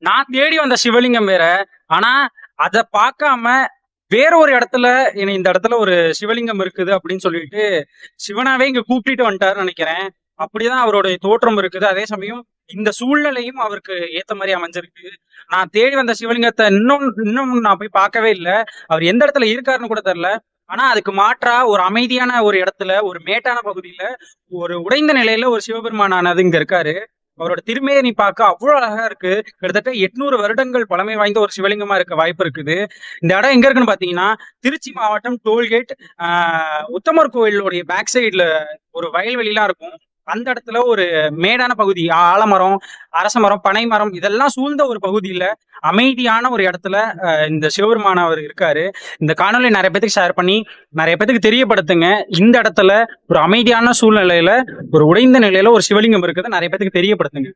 நான் தேடி வந்த சிவலிங்கம் வேற. ஆனா அத பார்க்காம வேற ஒரு இடத்துல இந்த இடத்துல ஒரு சிவலிங்கம் இருக்குது அப்படின்னு சொல்லிட்டு சிவனாவே இங்க கூப்பிட்டு வந்துட்டாருன்னு நினைக்கிறேன். அப்படிதான் அவருடைய தோற்றம் இருக்குது. அதே சமயம் இந்த சூழ்நிலையும் அவருக்கு ஏத்த மாதிரி அமைஞ்சிருக்கு. நான் தேடி வந்த சிவலிங்கத்தை இன்னும் இன்னும் நான் போய் பார்க்கவே இல்லை. அவர் எந்த இடத்துல இருக்காருன்னு கூட தெரியல. ஆனா அதுக்கு மாற்றா ஒரு அமைதியான ஒரு இடத்துல, ஒரு மேட்டான பகுதியில, ஒரு உடைந்த நிலையில ஒரு சிவபெருமானானது இங்க இருக்காரு. அவரோட திருமேனி பார்க்க அவ்வளவு அழகா இருக்கு. கிட்டத்தட்ட 800 வருடங்கள் பழமை வாய்ந்த ஒரு சிவலிங்கமா இருக்க வாய்ப்பு இருக்குது. இந்த இடம் எங்க இருக்குன்னு பாத்தீங்கன்னா, திருச்சி மாவட்டம் டோல்கேட் உத்தமர் கோயிலுடைய பேக் சைடுல ஒரு வயல்வெளிலாம் இருக்கும். அந்த இடத்துல ஒரு மேடான பகுதி, ஆலமரம், அரச மரம், பனை மரம் இதெல்லாம் சூழ்ந்த ஒரு பகுதியில அமைதியான ஒரு இடத்துல இந்த சிவபெருமான் அவர் இருக்காரு. இந்த காணொலி நிறைய பேத்துக்கு ஷேர் பண்ணி நிறைய பேத்துக்கு தெரியப்படுத்துங்க. இந்த இடத்துல ஒரு அமைதியான சூழ்நிலையில, ஒரு உடைந்த நிலையில ஒரு சிவலிங்கம் இருக்குது. நிறைய பேத்துக்கு தெரியப்படுத்துங்க.